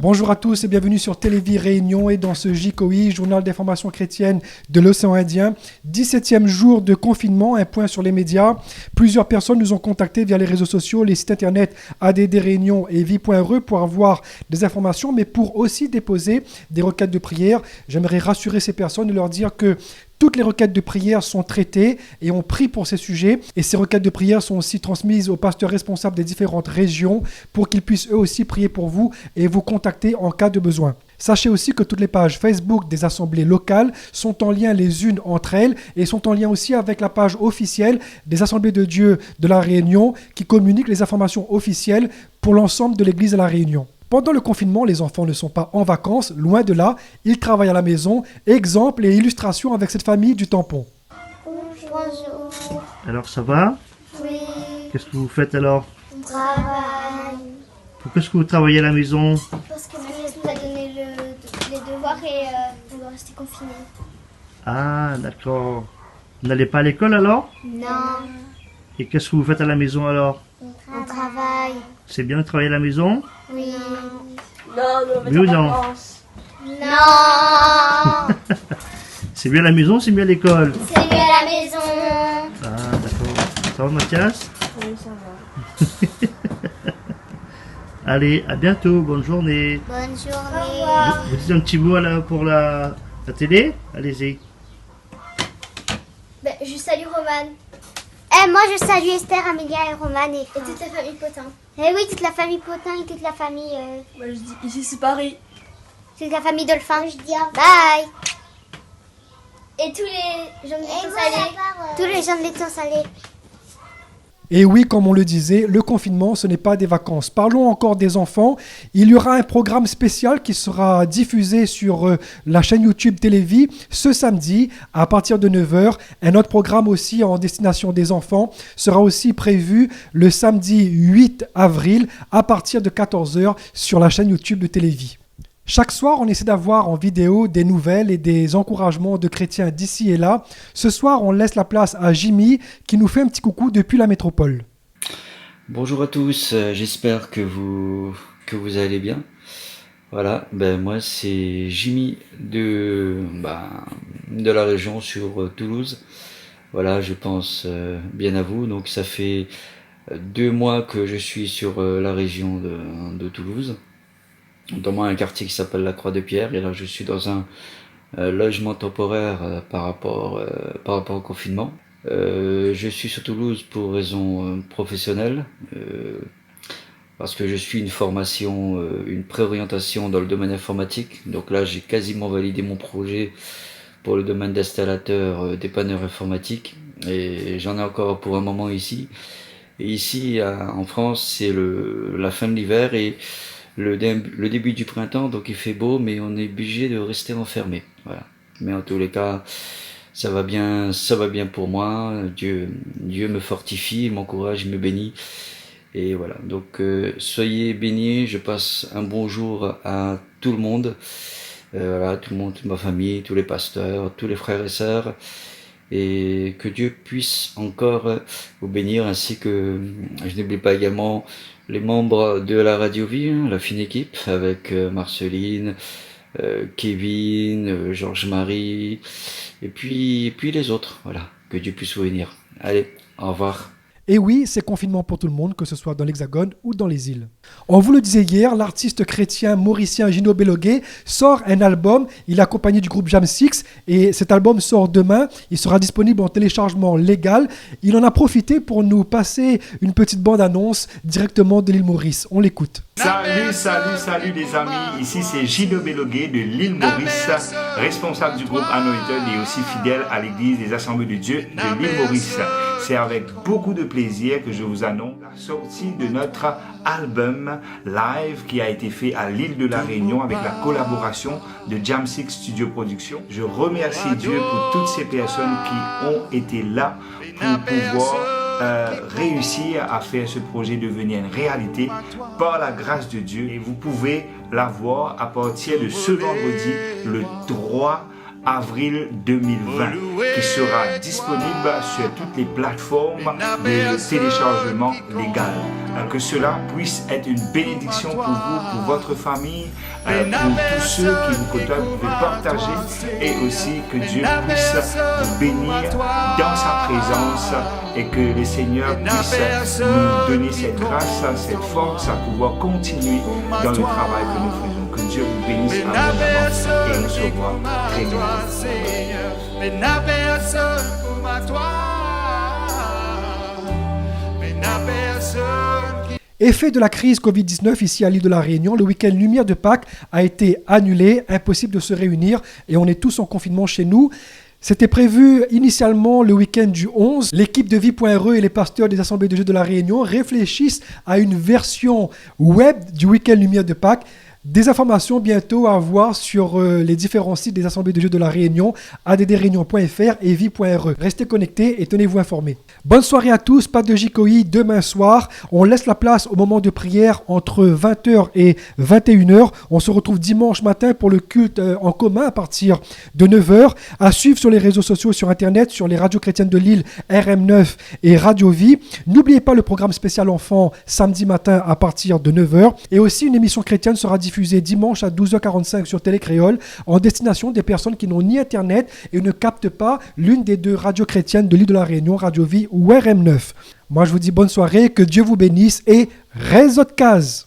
Bonjour à tous et bienvenue sur Télévis Réunion et dans ce JCOI, Journal d'information chrétienne de l'océan Indien. 17e jour de confinement, un point sur les médias. Plusieurs personnes nous ont contactés via les réseaux sociaux, les sites internet ADD Réunion et vie.re pour avoir des informations, mais pour aussi déposer des requêtes de prière. J'aimerais rassurer ces personnes et leur dire que toutes les requêtes de prière sont traitées et on prie pour ces sujets. Et ces requêtes de prière sont aussi transmises aux pasteurs responsables des différentes régions pour qu'ils puissent eux aussi prier pour vous et vous contacter en cas de besoin. Sachez aussi que toutes les pages Facebook des assemblées locales sont en lien les unes entre elles et sont en lien aussi avec la page officielle des assemblées de Dieu de la Réunion qui communique les informations officielles pour l'ensemble de l'église de la Réunion. Pendant le confinement, les enfants ne sont pas en vacances, loin de là, ils travaillent à la maison. Exemple et illustration avec cette famille du tampon. Bonjour. Alors ça va? Oui. Qu'est-ce que vous faites alors? On travaille. Pourquoi est-ce que vous travaillez à la maison? Parce que maîtresse nous a donné les devoirs et on doit rester confinés. Ah d'accord. Vous n'allez pas à l'école alors? Non. Et qu'est-ce que vous faites à la maison alors? On travaille. C'est bien de travailler à la maison? Oui. Oui ou non? Non. C'est mieux à la maison, c'est mieux à l'école? C'est mieux à la maison. Ah d'accord. Ça va Mathias? Oui, ça va. Allez, à bientôt, bonne journée. Bonne journée. Vous dites un petit mot pour la télé? Allez-y. Je salue Romane. Moi, je salue Esther, Amélia et Romane. Et toute la famille Potin. Eh oui, toute la famille Potin et toute la famille... Moi je dis ici c'est Paris. toute la famille Dolphin. Je dis au revoir. Bye. Et tous les gens de Et l'étang moi, salé. Tous les gens de l'étang salé. Et oui, comme on le disait, le confinement, ce n'est pas des vacances. Parlons encore des enfants. Il y aura un programme spécial qui sera diffusé sur la chaîne YouTube Télévis ce samedi à partir de 9h. Un autre programme aussi en destination des enfants sera aussi prévu le samedi 8 avril à partir de 14h sur la chaîne YouTube de Télévis. Chaque soir, on essaie d'avoir en vidéo des nouvelles et des encouragements de chrétiens d'ici et là. Ce soir, on laisse la place à Jimmy qui nous fait un petit coucou depuis la métropole. Bonjour à tous, j'espère que vous allez bien. Voilà, moi c'est Jimmy de la région sur Toulouse. Voilà, je pense bien à vous. Donc ça fait 2 mois que je suis sur la région de Toulouse, notamment un quartier qui s'appelle la Croix-de-Pierre, et là je suis dans un logement temporaire par rapport au confinement. Je suis sur Toulouse pour raison professionnelle, parce que je suis une formation, une préorientation dans le domaine informatique. Donc là j'ai quasiment validé mon projet pour le domaine d'installateur, dépanneur informatique, et j'en ai encore pour un moment ici. Et ici en France c'est la fin de l'hiver et le début du printemps, donc il fait beau, mais on est obligé de rester enfermé. Voilà. Mais en tous les cas, ça va bien pour moi. Dieu me fortifie, il m'encourage, il me bénit. Et voilà. Donc soyez bénis. Je passe un bon jour à tout le monde. Voilà, tout le monde, toute ma famille, tous les pasteurs, tous les frères et sœurs. Et que Dieu puisse encore vous bénir, ainsi que je n'oublie pas également les membres de la Radio Vie, la fine équipe, avec Marceline, Kevin, Georges-Marie, et puis les autres. Voilà, que Dieu puisse vous bénir. Allez, au revoir. Et oui, c'est confinement pour tout le monde, que ce soit dans l'Hexagone ou dans les îles. On vous le disait hier, l'artiste chrétien mauricien Gino Belogué sort un album. Il est accompagné du groupe Jam 6 et cet album sort demain. Il sera disponible en téléchargement légal. Il en a profité pour nous passer une petite bande-annonce directement de l'île Maurice. On l'écoute. Salut les amis, ici c'est Gino Belogué de l'île Maurice, responsable du groupe Anointed et aussi fidèle à l'église des Assemblées de Dieu de l'île Maurice. C'est avec beaucoup de plaisir que je vous annonce la sortie de notre album live qui a été fait à l'île de la Réunion avec la collaboration de Jam 6 Studio Production. Je remercie Dieu pour toutes ces personnes qui ont été là pour pouvoir réussir à faire ce projet devenir une réalité par la grâce de Dieu. Et vous pouvez la voir à partir de ce vendredi, le 3 avril 2020, qui sera disponible sur toutes les plateformes de téléchargement légal. Que cela puisse être une bénédiction pour vous, pour votre famille, pour tous ceux qui vous côtoient, vous pouvez partager, et aussi que Dieu puisse vous bénir dans sa présence et que le Seigneur puisse nous donner cette grâce, cette force à pouvoir continuer dans le travail que nous faisons. Que Dieu vous bénisse abondamment et on se voit très bientôt. Effet de la crise Covid-19 ici à l'île de la Réunion, le week-end Lumière de Pâques a été annulé, impossible de se réunir et on est tous en confinement chez nous. C'était prévu initialement le week-end du 11. L'équipe de Vie.re et les pasteurs des Assemblées de Dieu de la Réunion réfléchissent à une version web du week-end Lumière de Pâques. Des informations bientôt à voir sur les différents sites des Assemblées de Dieu de la Réunion, addréunion.fr et vie.re. Restez connectés et tenez-vous informés. Bonne soirée à tous, pas de JKOI demain soir. On laisse la place au moment de prière entre 20h et 21h. On se retrouve dimanche matin pour le culte en commun à partir de 9h. À suivre sur les réseaux sociaux, sur Internet, sur les radios chrétiennes de Lille, RM9 et Radio Vie. N'oubliez pas le programme spécial enfant samedi matin à partir de 9h. Et aussi une émission chrétienne sera diffusée dimanche à 12h45 sur Télé Créole en destination des personnes qui n'ont ni Internet et ne captent pas l'une des deux radios chrétiennes de l'île de la Réunion, Radio Vie ou RM9. Moi, je vous dis bonne soirée, que Dieu vous bénisse et réseau de case.